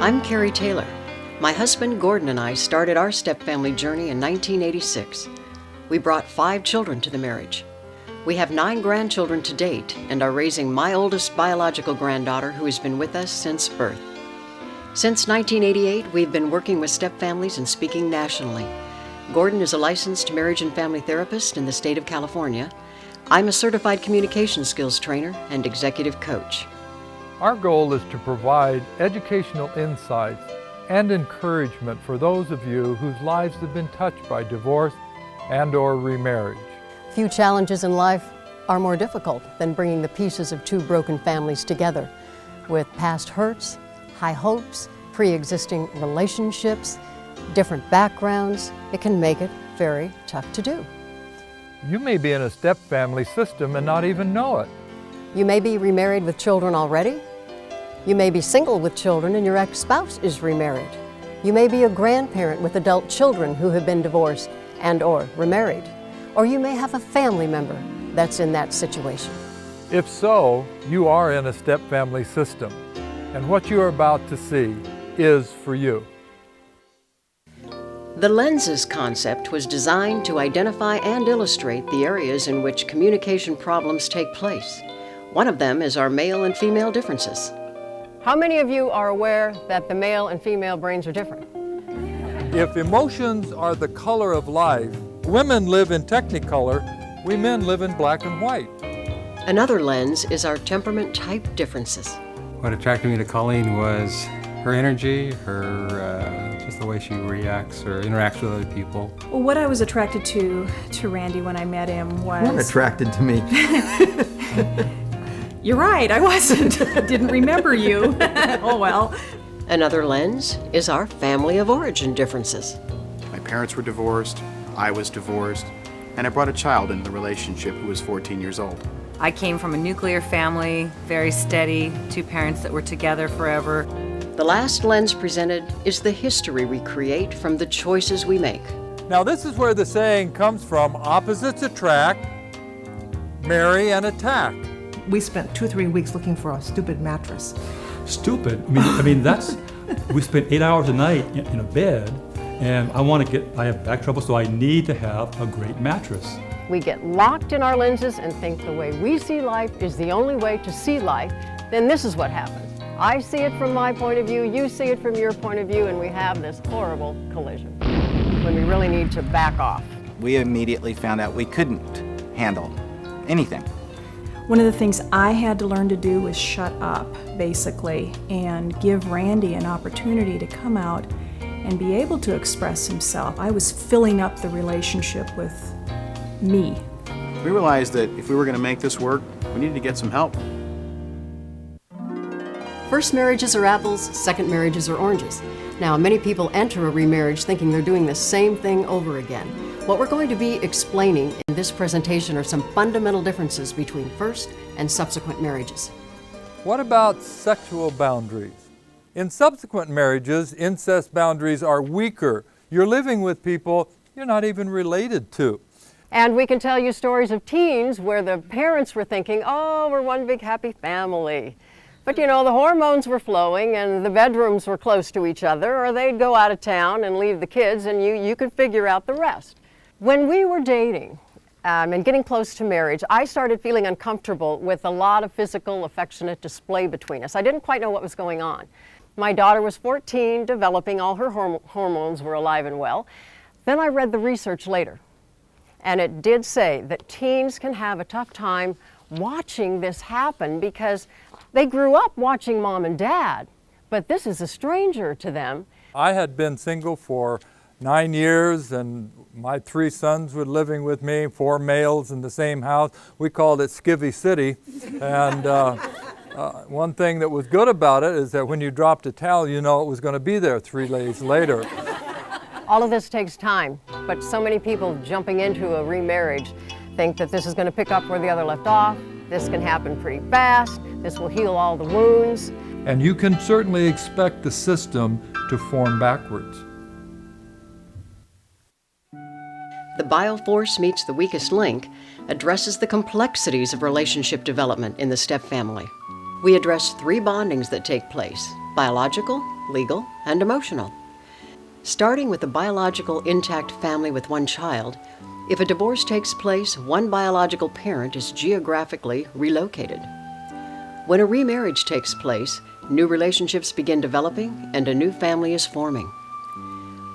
I'm Carrie Taylor. My husband Gordon and I started our stepfamily journey in 1986. We brought 5 children to the marriage. We have 9 grandchildren to date and are raising my oldest biological granddaughter, who has been with us since birth. Since 1988, we've been working with stepfamilies and speaking nationally. Gordon is a licensed marriage and family therapist in the state of California. I'm a certified communication skills trainer and executive coach. Our goal is to provide educational insights and encouragement for those of you whose lives have been touched by divorce and/or remarriage. Few challenges in life are more difficult than bringing the pieces of 2 broken families together. With past hurts, high hopes, pre-existing relationships, different backgrounds, it can make it very tough to do. You may be in a step-family system and not even know it. You may be remarried with children already. You may be single with children and your ex-spouse is remarried. You may be a grandparent with adult children who have been divorced and/or remarried. Or you may have a family member that's in that situation. If so, you are in a step-family system, and what you are about to see is for you. The lenses concept was designed to identify and illustrate the areas in which communication problems take place. One of them is our male and female differences. How many of you are aware that the male and female brains are different? If emotions are the color of life, women live in technicolor, we men live in black and white. Another lens is our temperament type differences. What attracted me to Colleen was her energy, just the way she reacts or interacts with other people. Well, what I was attracted to Randy when I met him was... You weren't attracted to me. You're right, I wasn't. Didn't remember you. Oh well. Another lens is our family of origin differences. My parents were divorced, I was divorced, and I brought a child into the relationship who was 14 years old. I came from a nuclear family, very steady, 2 parents that were together forever. The last lens presented is the history we create from the choices we make. Now this is where the saying comes from, opposites attract, marry and attack. We spent 2 or 3 weeks looking for a stupid mattress. Stupid? I mean that's, we spent 8 hours a night in a bed, and I have back trouble, so I need to have a great mattress. We get locked in our lenses and think the way we see life is the only way to see life. Then this is what happens. I see it from my point of view, you see it from your point of view, and we have this horrible collision when we really need to back off. We immediately found out we couldn't handle anything. One of the things I had to learn to do was shut up, basically, and give Randy an opportunity to come out and be able to express himself. I was filling up the relationship with me. We realized that if we were going to make this work, we needed to get some help. First marriages are apples, second marriages are oranges. Now, many people enter a remarriage thinking they're doing the same thing over again. What we're going to be explaining in this presentation are some fundamental differences between first and subsequent marriages. What about sexual boundaries? In subsequent marriages, incest boundaries are weaker. You're living with people you're not even related to. And we can tell you stories of teens where the parents were thinking, oh, we're one big happy family. But you know, the hormones were flowing and the bedrooms were close to each other, or they'd go out of town and leave the kids, and you could figure out the rest. When we were dating and getting close to marriage, I started feeling uncomfortable with a lot of physical, affectionate display between us. I didn't quite know what was going on. My daughter was 14, developing, all her hormones were alive and well. Then I read the research later, and it did say that teens can have a tough time watching this happen because they grew up watching mom and dad, but this is a stranger to them. I had been single for 9 years, and my 3 sons were living with me, 4 males in the same house. We called it Skivvy City. And one thing that was good about it is that when you dropped a towel, you know it was going to be there 3 days later. All of this takes time, but so many people jumping into a remarriage think that this is going to pick up where the other left off. This can happen pretty fast. This will heal all the wounds. And you can certainly expect the system to form backwards. The Bioforce Meets the Weakest Link addresses the complexities of relationship development in the step family. We address 3 bondings that take place: biological, legal, and emotional. Starting with the biological intact family with one child, if a divorce takes place, one biological parent is geographically relocated. When a remarriage takes place, new relationships begin developing and a new family is forming.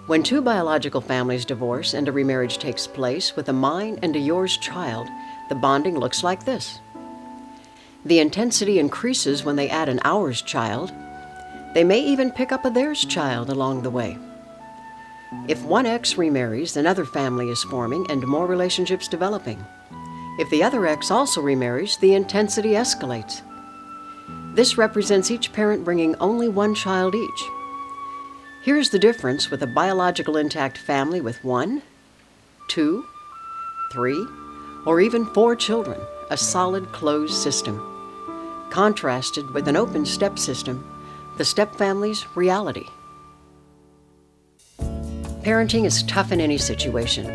When two biological families divorce and a remarriage takes place with a mine and a yours child, the bonding looks like this. The intensity increases when they add an ours child. They may even pick up a theirs child along the way. If one ex remarries, another family is forming and more relationships developing. If the other ex also remarries, the intensity escalates. This represents each parent bringing only one child each. Here's the difference with a biological intact family with 1, 2, 3, or even 4 children, a solid closed system. Contrasted with an open step system, the step family's reality. Parenting is tough in any situation.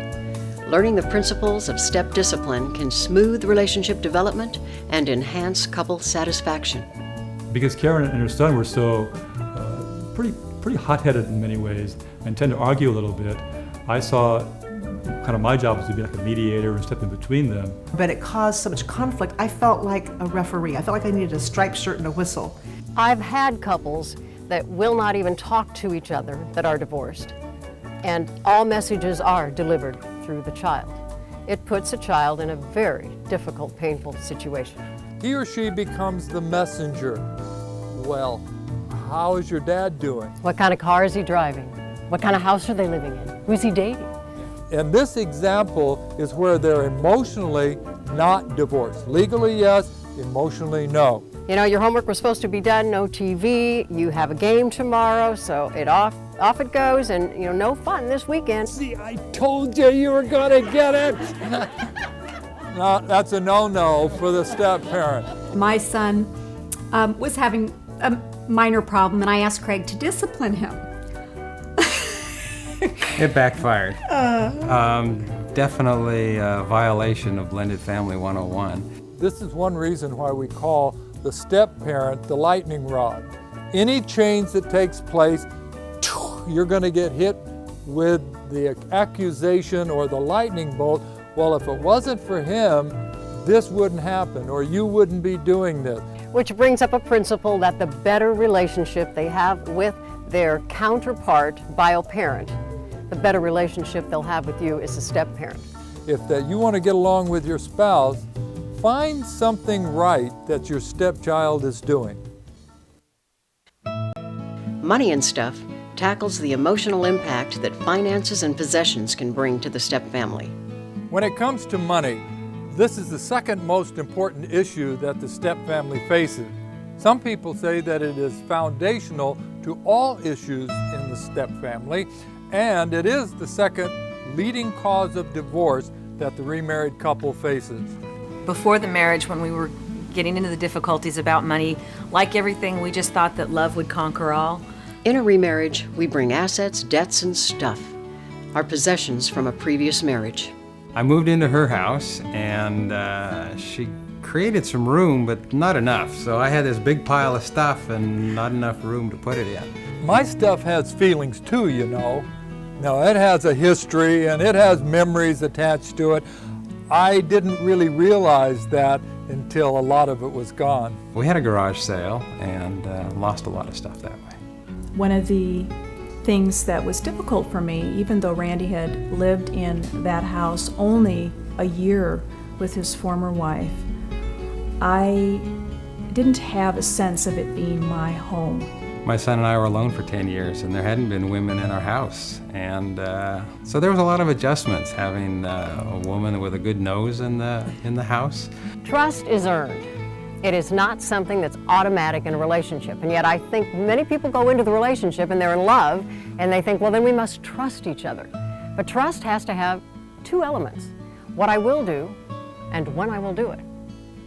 Learning the principles of step discipline can smooth relationship development and enhance couple satisfaction. Because Karen and her son were so pretty hot-headed in many ways and tend to argue a little bit, I saw kind of my job was to be like a mediator and step in between them. But it caused so much conflict. I felt like a referee. I felt like I needed a striped shirt and a whistle. I've had couples that will not even talk to each other that are divorced, and all messages are delivered through the child. It puts a child in a very difficult, painful situation. He or she becomes the messenger. Well, how is your dad doing? What kind of car is he driving? What kind of house are they living in? Who's he dating? And this example is where they're emotionally not divorced. Legally, yes, emotionally, no. You know, your homework was supposed to be done, no TV, you have a game tomorrow, so off it goes, and no fun this weekend. See, I told you were gonna get it. No, that's a no-no for the step-parent. My son was having a minor problem, and I asked Craig to discipline him. It backfired. Definitely a violation of Blended Family 101. This is one reason why we call the step-parent the lightning rod. Any change that takes place, you're going to get hit with the accusation or the lightning bolt. Well, if it wasn't for him, this wouldn't happen, or you wouldn't be doing this. Which brings up a principle that the better relationship they have with their counterpart bio-parent, the better relationship they'll have with you as a step-parent. If you want to get along with your spouse, find something right that your stepchild is doing. Money and Stuff tackles the emotional impact that finances and possessions can bring to the step-family. When it comes to money, this is the second most important issue that the step-family faces. Some people say that it is foundational to all issues in the step-family, and it is the second leading cause of divorce that the remarried couple faces. Before the marriage, when we were getting into the difficulties about money, like everything, we just thought that love would conquer all. In a remarriage, we bring assets, debts, and stuff, our possessions from a previous marriage. I moved into her house, and she created some room, but not enough. So I had this big pile of stuff and not enough room to put it in. My stuff has feelings too, you know. Now, it has a history and it has memories attached to it. I didn't really realize that until a lot of it was gone. We had a garage sale and lost a lot of stuff that way. One of the things that was difficult for me, even though Randy had lived in that house only a year with his former wife, I didn't have a sense of it being my home. My son and I were alone for 10 years, and there hadn't been women in our house. And so there was a lot of adjustments, having a woman with a good nose in the house. Trust is earned. It is not something that's automatic in a relationship. And yet I think many people go into the relationship and they're in love, and they think, well, then we must trust each other. But trust has to have two elements: what I will do and when I will do it.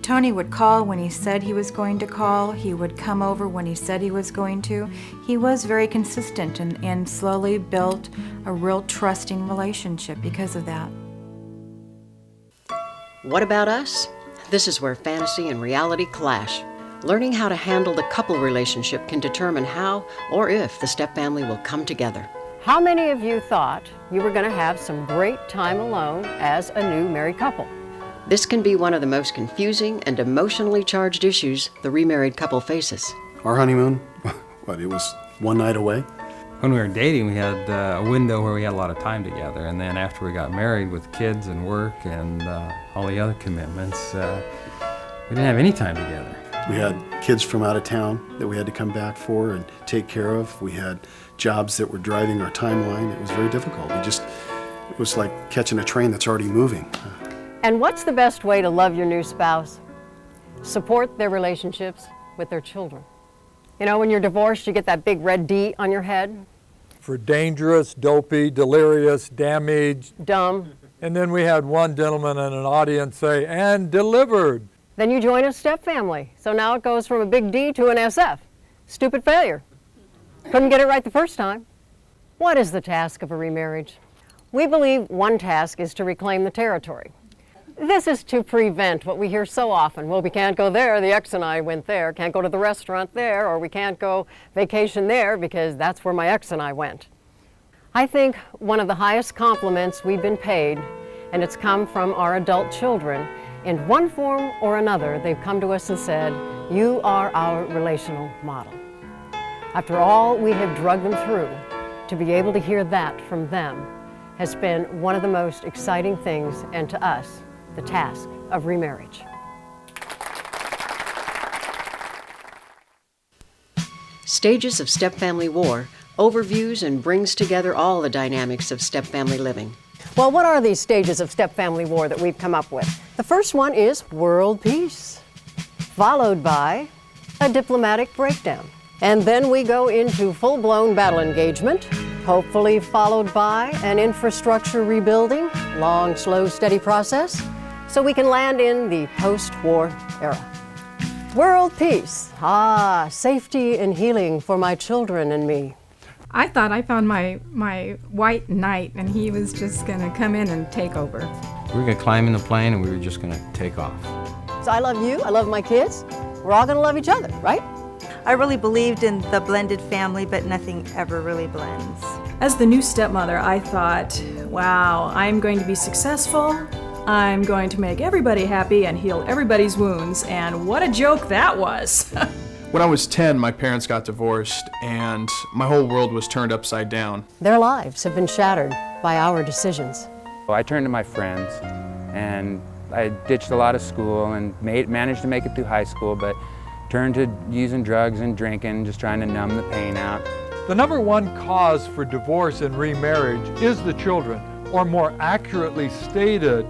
Tony would call when he said he was going to call. He would come over when he said he was going to. He was very consistent and slowly built a real trusting relationship because of that. What about us? This is where fantasy and reality clash. Learning how to handle the couple relationship can determine how or if the stepfamily will come together. How many of you thought you were going to have some great time alone as a new married couple? This can be one of the most confusing and emotionally charged issues the remarried couple faces. Our honeymoon, it was one night away? When we were dating, we had a window where we had a lot of time together, and then after we got married with kids and work and all the other commitments, we didn't have any time together. We had kids from out of town that we had to come back for and take care of. We had jobs that were driving our timeline. It was very difficult. It was like catching a train that's already moving. And what's the best way to love your new spouse? Support their relationships with their children. You know, when you're divorced, you get that big red D on your head. For dangerous, dopey, delirious, damaged. Dumb. And then we had one gentleman in an audience say, and delivered. Then you join a step family. So now it goes from a big D to an SF. Stupid failure. Couldn't get it right the first time. What is the task of a remarriage? We believe one task is to reclaim the territory. This is to prevent what we hear so often. Well, we can't go there, the ex and I went there. Can't go to the restaurant there, or we can't go vacation there because that's where my ex and I went. I think one of the highest compliments we've been paid, and it's come from our adult children, in one form or another, they've come to us and said, "You are our relational model." After all we have drugged them through, to be able to hear that from them has been one of the most exciting things, and to us, the task of remarriage. Stages of Stepfamily War overviews and brings together all the dynamics of stepfamily living. Well, what are these stages of stepfamily war that we've come up with? The first one is world peace, followed by a diplomatic breakdown. And then we go into full-blown battle engagement, hopefully followed by an infrastructure rebuilding, long, slow, steady process, so we can land in the post-war era. World peace, safety and healing for my children and me. I thought I found my white knight, and he was just going to come in and take over. We were going to climb in the plane, and we were just going to take off. So I love you, I love my kids. We're all going to love each other, right? I really believed in the blended family, but nothing ever really blends. As the new stepmother, I thought, wow, I'm going to be successful. I'm going to make everybody happy and heal everybody's wounds. And what a joke that was. When I was 10, my parents got divorced, and my whole world was turned upside down. Their lives have been shattered by our decisions. So I turned to my friends, and I ditched a lot of school and managed to make it through high school, but turned to using drugs and drinking, just trying to numb the pain out. The number one cause for divorce and remarriage is the children, or more accurately stated,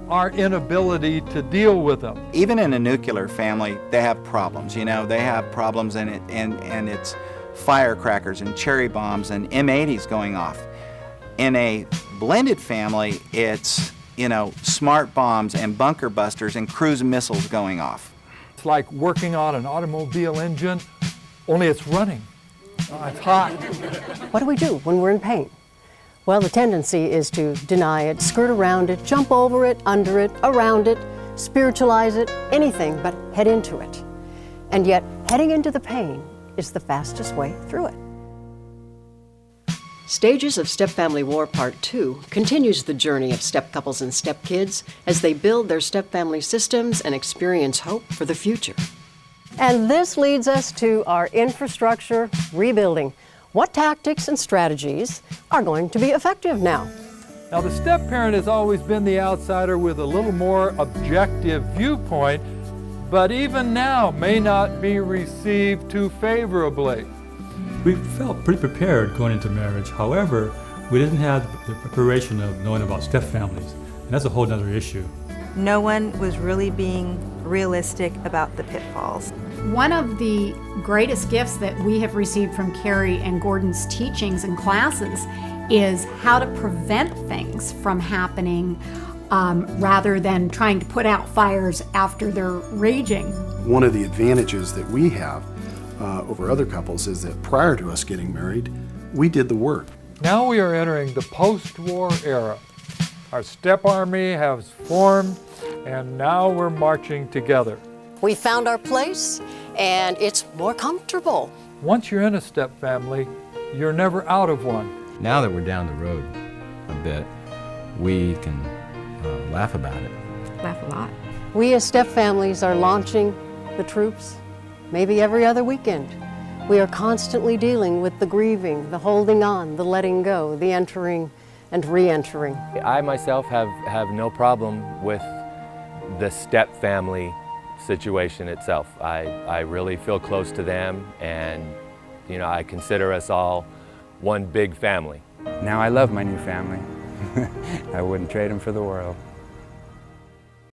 our inability to deal with them. Even in a nuclear family, they have problems. You know, they have problems, and it's firecrackers and cherry bombs and M80s going off. In a blended family, it's, you know, smart bombs and bunker busters and cruise missiles going off. It's like working on an automobile engine, only it's running. It's hot. What do we do when we're in pain? Well, the tendency is to deny it, skirt around it, jump over it, under it, around it, spiritualize it, anything but head into it. And yet, heading into the pain is the fastest way through it. Stages of Stepfamily War Part 2 continues the journey of stepcouples and stepkids as they build their stepfamily systems and experience hope for the future. And this leads us to our infrastructure rebuilding. What tactics and strategies are going to be effective now? Now, the step-parent has always been the outsider with a little more objective viewpoint, but even now may not be received too favorably. We felt pretty prepared going into marriage. However, we didn't have the preparation of knowing about stepfamilies, and that's a whole other issue. No one was really being realistic about the pitfalls. One of the greatest gifts that we have received from Carrie and Gordon's teachings and classes is how to prevent things from happening rather than trying to put out fires after they're raging. One of the advantages that we have over other couples is that prior to us getting married, we did the work. Now we are entering the post-war era. Our step army has formed, and now we're marching together. We found our place, and it's more comfortable. Once you're in a step family, you're never out of one. Now that we're down the road a bit, we can laugh about it. Laugh a lot. We as step families are launching the troops maybe every other weekend. We are constantly dealing with the grieving, the holding on, the letting go, the entering and re-entering. I myself have no problem with the step family situation itself. I really feel close to them, and you know, I consider us all one big family. Now I love my new family. I wouldn't trade them for the world.